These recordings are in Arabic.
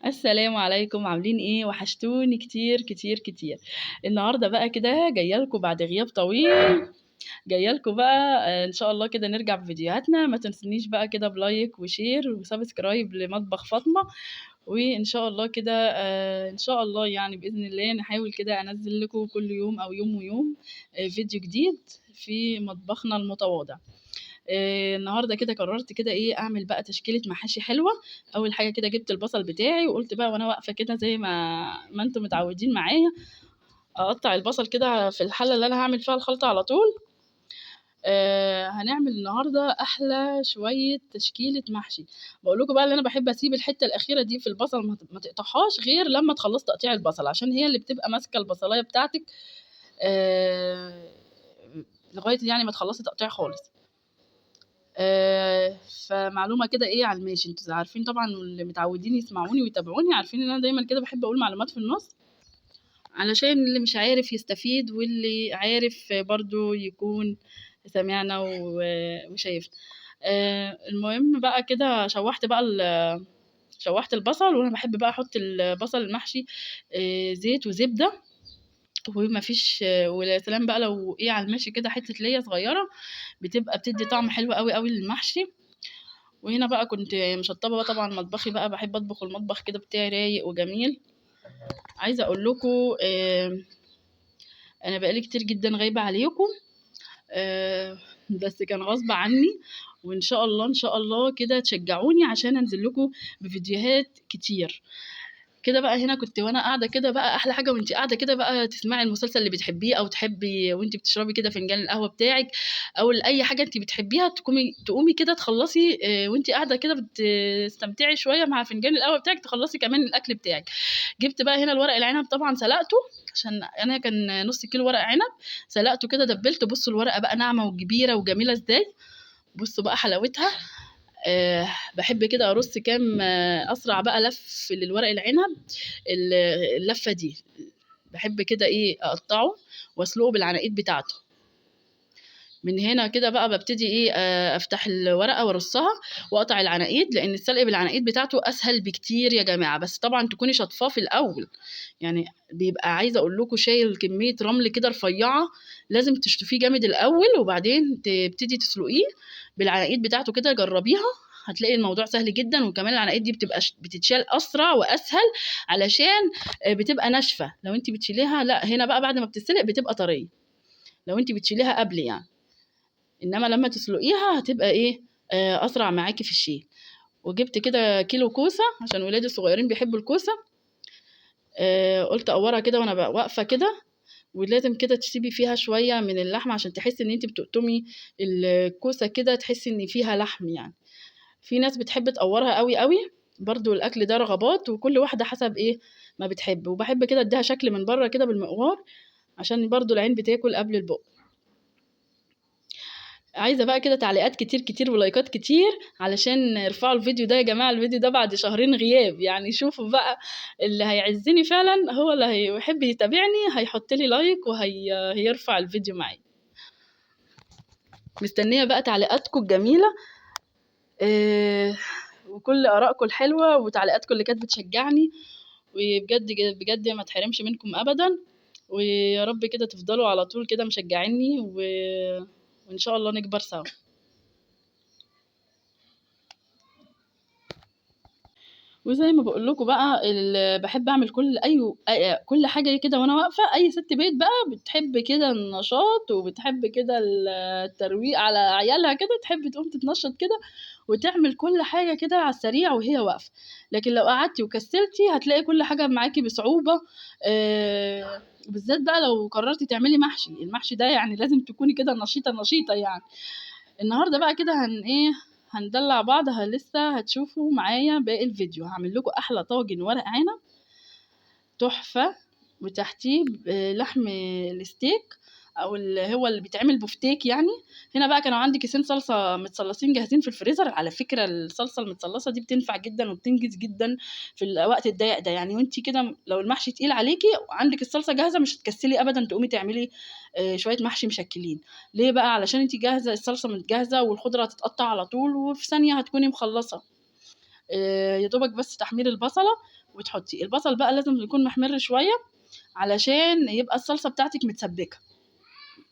السلام عليكم، عاملين إيه؟ وحشتوني كتير، كتير، كتير. النهارده بقى كده جاية لكم بعد غياب طويل، جاية لكم بقى إن شاء الله كده نرجع بفيديوهاتنا، ما تنسونيش بقى كده بلايك وشير وسبسكرايب لمطبخ فاطمة، وإن شاء الله كده إن شاء الله يعني بإذن الله نحاول كده أنزّل لكم كل يوم أو يوم ويوم فيديو جديد في مطبخنا المتواضع. النهارده كده قررت كده إيه، أعمل بقى تشكيلة محاشي حلوة. أول حاجة كده جِبت البصل بتاعي وقُلت بقى وأنا واقفة كده زي ما أنتم متعودين معايا، أقطّع البصل كده في الحلة اللي أنا هاعمل فيها الخلطة على طول. هنعمل النهارده أحلى شوية تشكيلة محشي. باقول لكم بقى اللي أنا باحب أسيب الحتّة الأخيرة دي في البصل ما تقطعهاش غير لمّا تخلّصي تقطيع البصل، عشان هي اللي بتبقى ماسكة البصلاية بتاعتِك آآ لغاية يعني ما تخلّصي تقطيع خالص. فمعلومة كده إيه على الماشي، أنتم عارفين طبعًا واللي متعودين يسمعوني ويتابعوني عارفين إن أنا دايمًا كده باحب أقول معلومات في النُص، علشان اللي مش عارف يستفيد واللي عارف برضه يكون سامعنا وشايفنا. المهم بقى كده شوّحت البصل، وأنا باحب بقى أحط البصل المحشي زيت وزبدة وما فيش، ويا سلام بقى لو إيه على الماشي كده حتّة ليّة صغيّرة، بتدّي طعم حلو أوي، أوي للمحشي. وهنا بقى كنت مشطبة بقى طبعًا مطبخي بقى، باحب أطبخ والمطبخ كده بتاعي رايق وجميل. عايزة أقول لكم أنا بقى لي كتير جدًا غايبة عليكم، بس كان غصب عني، وإن شاء الله، إن شاء الله كده تشجعوني عشان أنزل لكم بفيديوهات كتير. كده بقى هنا كنت وأنا قاعدة كده بقى أحلى حاجة وأنتِ قاعدة كده بقى تسمعي المسلسل اللي بتحبيه، أو تحبي وأنتِ بتشربي كده فنجان القهوة بتاعِك، أو أي حاجة أنتِ بتحبيها تقومي كده تخلّصي وأنتِ قاعدة كده بتستمتعي شوية مع فنجان القهوة بتاعِك، تخلّصي كمان الأكل بتاعِك. جِبت بقى هنا الورق العنب طبعًا سلقته، عشان أنا كان نُص كيلو ورق عنب، سلقته كده دبّلته. بُصّوا الورقة بقى ناعمة وكبيرة وجميلة إزاي، بُصّوا بقى حلاوتها. باحب كده أرُص كام أسرع بقى لَف للورق العنب اللفة دي، باحب كده إيه أقطّعه وأسلقه بالعناقيد بتاعته. من هنا كده بقى بابتدي إيه أفتح الورقة وأرصّها وأقطع العناقيد، لإن السلق بالعناقيد بتاعته أسهل بكتير يا جماعة، بس طبعًا تكوني شاطفاه في الأول، يعني بيبقى عايزة أقول لكم شايل كمية رمل كده رفيّعة، لازم تشطفيه جامد الأول وبعدين تبتدي تسلقيه بالعناقيد بتاعته كده. جرّبيها هتلاقي الموضوع سهل جدًا، وكمان العناقيد دي بتبقى بتتشال أسرع وأسهل، علشان بتبقى ناشفة. لو أنتِ بتشيليها لأ، هنا بقى بعد ما بتتسلق بتبقى طرية، لو أنتِ بتشيليها قبل يعني. إنما لمّا تسلقيها هتبقى إيه، أسرع معاكِ في الشيل. وجِبت كده كيلو كوسة عشان ولادي الصغيّرين بيحبوا الكوسة، قُلت أقورها كده وأنا واقفة كده، ولازم كده تسيبي فيها شوية من اللحمة عشان تحسّي إن أنتِ بتقطمي الكوسة كده، تحسّي إن فيها لحم يعني. في ناس بتحب تقورها أوي، أوي، برضه الأكل ده رغبات وكل واحدة حسب إيه ما بتحب. وباحب كده أدّيها شكل من برّه كده بالمقوار، عشان برضه العين بتاكل قبل البُق. عايزة بقى كده تعليقات كتير، كتير ولايكات كتير علشان ارفعوا الفيديو ده يا جماعة. الفيديو ده بعد شهرين غياب، يعني شوفوا بقى اللي هيعزّني فعلًا هو اللي هيحب يتابعني هيحط لي لايك هيرفع الفيديو معايا. مستنية بقى تعليقاتكم الجميلة وكل آرائكم الحلوة وتعليقاتكم اللي كانت بتشجعني، وبجد بجد ما اتحرمش منكم أبدًا، ويا رب كده تفضلوا على طول كده مشجعينّي وإن شاء الله نكبر سوا. وزي ما باقول لكم بقى باحب أعمل كل حاجة كده وأنا واقفة. أي سِت بيت بقى بتحب كده النشاط وبتحب كده الترويق على عيالها كده، تحب تقوم تتنشّط كده وتعمل كل حاجة كده على السريع وهي واقفة. لكن لو قعدتِ وكسّلتِ هتلاقي كل حاجة معاكِ بصعوبة. وبالذات بقى لو قررتِ تعملي محشي، المحشي ده يعني لازم تكوني كده نشيطة، نشيطة يعني. النهارده بقى كده هندلّع بعض. لسه هتشوفوا معايا باقي الفيديو. هاعمل لكم أحلى طاجن ورق عنب تحفة، وتحتيه لحم الستيك أو هو اللي بيتعمل بفتيك يعني. هنا بقى كانوا عندي كيسين صلصة متصلّصين جاهزين في الفريزر. على فكرة الصلصة المتصلّصة دي بتنفع جدًا وبتنجز جدًا في الوقت الضيّق ده، يعني وأنتِ كده لو المحشي تقيل عليكِ وعندِك الصلصة جاهزة مش هتكسّلي أبدًا تقومي تعملي شوية محشي مشكّلين. ليه بقى؟ علشان أنتِ جاهزة، الصلصة جاهزة والخضرة هتتقطّع على طول وفي ثانية هتكوني مخلّصة. يا دوبك بس تحمير البصله وتحطي البصل بقى لازم يكون محمر شويه علشان يبقى الصلصه بتاعتك متسبكه،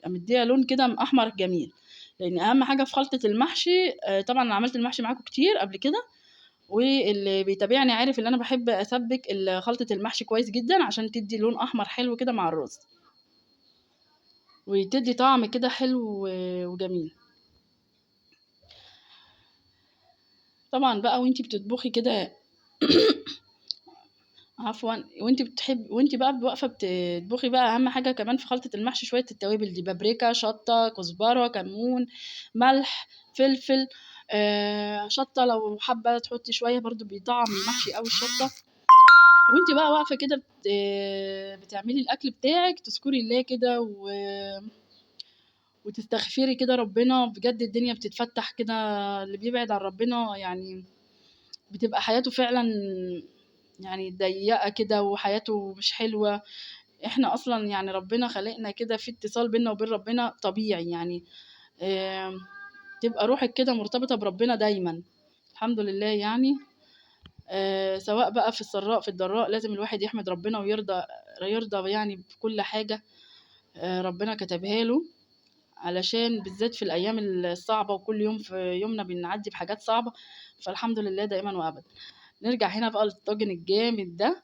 مديها لون كده احمر جميل. لان اهم حاجه في خلطه المحشي، طبعا انا عملت المحشي معاكم كتير قبل كده، واللي بيتابعني عارف ان انا بحب اسبك خلطه المحشي كويس جدا عشان تدي لون احمر حلو كده مع الرز، وتدي طعم كده حلو وجميل. طبعا بقى وانتي بتطبخي كده عفوا، وانتي بقى واقفه بتطبخي بقى، اهم حاجه كمان في خلطه المحشي شويه التوابل دي: بابريكا، شطه، كزبره، كمون، ملح، فلفل، شطه لو حابه تحطي شويه برضو بيطعم المحشي او الشطه. وانتي بقى واقفه كده بتعملي الاكل بتاعك تذكري الله كده وتستغفري كده ربنا، بجد الدنيا بتتفتح كده. اللي بيبعد عن ربنا يعني بتبقى حياته فعلا يعني ضيقة كده وحياته مش حلوة. احنا اصلا يعني ربنا خلقنا كده في اتصال بينا وبين ربنا طبيعي يعني. آم، تبقى روحك كده مرتبطة بربنا دايما، الحمد لله يعني. سواء بقى في السراء في الضراء لازم الواحد يحمد ربنا يرضى يعني بكل حاجة ربنا كتبها له، علشان بالذات في الأيام الصعبة، وكل يوم في يومنا بنعدي بحاجات صعبة، فالحمد لله دائما وأبدا. نرجع هنا بقى للطاجن الجامد ده.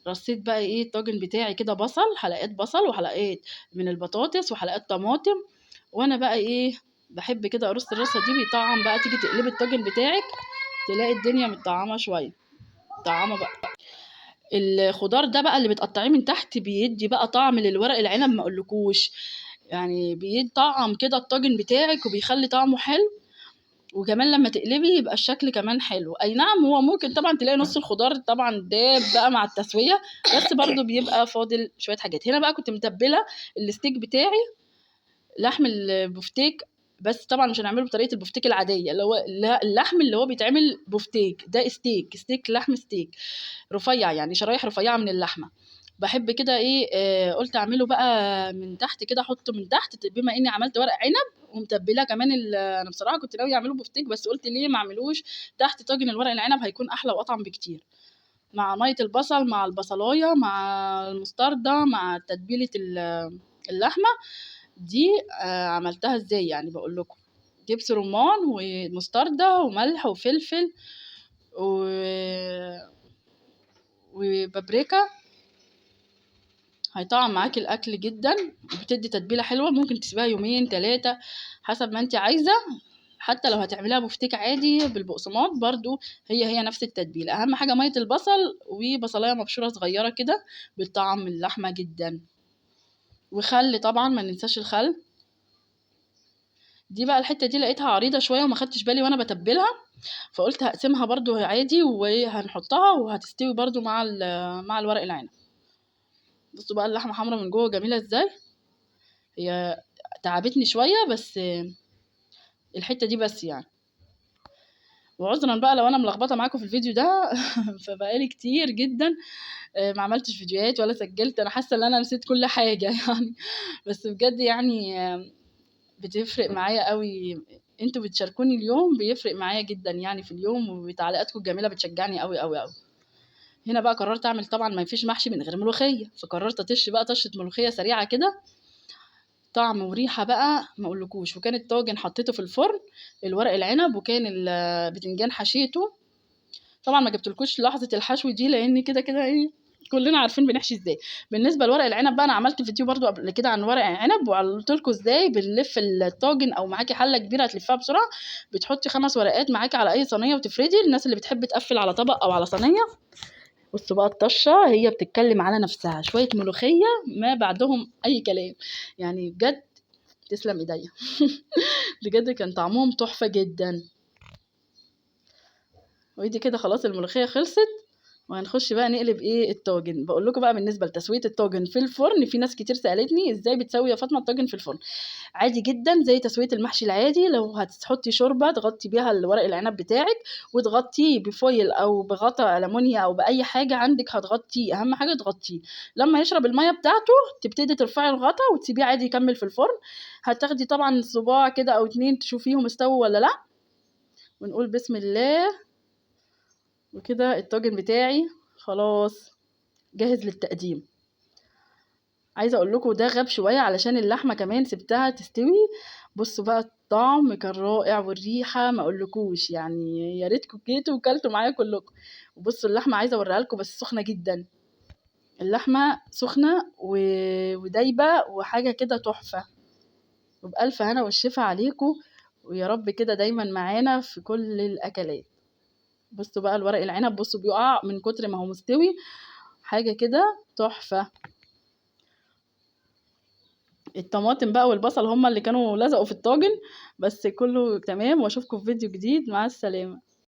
رصيت بقى ايه الطاجن بتاعي كده: بصل، حلقات بصل وحلقات من البطاطس وحلقات طماطم. وانا بقى ايه بحب كده ارص الرصه دي، بيطعم بقى تيجي تقلبي الطاجن بتاعك تلاقي الدنيا متطعمه شويه. طعمه بقى الخضار ده بقى اللي بتقطعيه من تحت بيدي بقى طعم للورق العنب ما اقولكوش، يعني بيدي طعم كده الطاجن بتاعك وبيخلي طعمه حلو. وكمان لما تقلبي يبقى الشكل كمان حلو. اي نعم هو ممكن طبعا تلاقي نص الخضار طبعا داب بقى مع التسويه، بس برضو بيبقى فاضل شويه حاجات. هنا بقى كنت متبله الستيك بتاعي لحم البفتيك، بس طبعا مش هنعمله بطريقه البفتيك العاديه، اللي هو اللحم اللي هو بيتعمل بفتيك ده ستيك لحم ستيك رفيع، يعني شرايح رفيعه من اللحمه. بحب كده ايه قلت اعمله بقى من تحت كده، احطه من تحت بما اني عملت ورق عنب ومتبله كمان انا بصراحه كنت ناويه اعمله بفتيك، بس قلت ليه ما اعملوش تحت طاجن الورق العنب، هيكون احلى واطعم بكتير مع ميه البصل مع البصلايه مع المستردة مع تتبيله اللحمه دي. عملتها ازاي يعني بقول لكم: دبس رمان ومستردة وملح وفلفل وبابريكا. هيطعم معاكي الاكل جدا وبتدي تتبيله حلوه، ممكن تسيبها يومين 3 حسب ما انت عايزه. حتى لو هتعمليها بفتيك عادي بالبقسماط برضو هي نفس التتبيله. اهم حاجه ميه البصل وبصلايه مبشوره صغيره كده بتطعم اللحمه جدا، وخل طبعا ما ننساش الخل. دي بقى الحته دي لقيتها عريضه شويه وما خدتش بالي وانا بتبلها، فقلت هقسمها برضو عادي وهنحطها وهتستوي برضو مع الورق العنب. بصوا بقى اللحمه حمرا من جوه جميله ازاي. هي تعبتني شويه بس الحته دي بس يعني. وعذرا بقى لو انا ملخبطه معاكم في الفيديو ده فبقالي كتير جدا ما عملتش فيديوهات ولا سجلت، انا حاسه ان انا نسيت كل حاجه يعني. بس بجد يعني بتفرق معايا قوي، انتوا بتشاركوني اليوم بيفرق معايا جدا يعني في اليوم، وتعليقاتكم الجميله بتشجعني قوي قوي قوي. هنا بقى قررت اعمل، طبعا ما فيش محشي من غير ملوخيه، فقررت اطش بقى طشه ملوخيه سريعه كده، طعم وريحه بقى ما اقولكوش. وكان الطاجن حطيته في الفرن الورق العنب، وكان البتنجان حشيته. طبعا ما جبتلكوش لحظه الحشو دي لان كده كده ايه كلنا عارفين بنحشي ازاي. بالنسبه لورق العنب بقى انا عملت فيديو برضو قبل كده عن ورق العنب، وقلت لكم ازاي بنلف الطاجن، او معاكي حله كبيره هتلفها بسرعه بتحطي 5 ورقات معاكي على اي صينيه وتفردي. الناس اللي بتحب تقفل على طبق او على صينيه. بصوا بقى الطشه هي بتتكلم على نفسها، شويه ملوخيه ما بعدهم اي كلام يعني بجد. تسلم ايديا بجد كان طعمهم تحفه جدا. ودي كده خلاص الملوخيه خلصت، وهنخش بقى نقلب ايه الطاجن. بقول لكم بقى بالنسبه لتسويه الطاجن في الفرن، في ناس كتير سالتني ازاي بتسوي يا فاطمه الطاجن في الفرن. عادي جدا زي تسويه المحشي العادي. لو هتحطي شوربه تغطي بيها الورق العنب بتاعك وتغطيه بفويل او بغطاء المونيا او باي حاجه عندك هتغطيه، اهم حاجه تغطيه. لما يشرب الميه بتاعته تبتدي ترفعي الغطا وتسيبيه عادي يكمل في الفرن. هتاخدي طبعا صباع كده او 2 تشوفيهم استووا ولا لا، ونقول بسم الله. وكده الطاجن بتاعي خلاص جاهز للتقديم. عايزه اقول لكم ده غاب شويه علشان اللحمه كمان سبتها تستوي. بصوا بقى الطعم كان رائع والريحه ما اقولكوش، يعني يا ريتكم جيتوا وكلتوا معايا كلكم. وبصوا اللحمه عايزه اوريها لكم بس سخنه جدا، اللحمه سخنه ودايبه وحاجه كده تحفه. وبألف هنا والشفا عليكم، ويا رب كده دايما معانا في كل الاكلات. بصوا بقى الورق العنب، بصوا بيقع من كتر ما هو مستوي، حاجه كده تحفه. الطماطم بقى والبصل هما اللي كانوا لزقوا في الطاجن، بس كله تمام. واشوفكم في فيديو جديد، مع السلامة.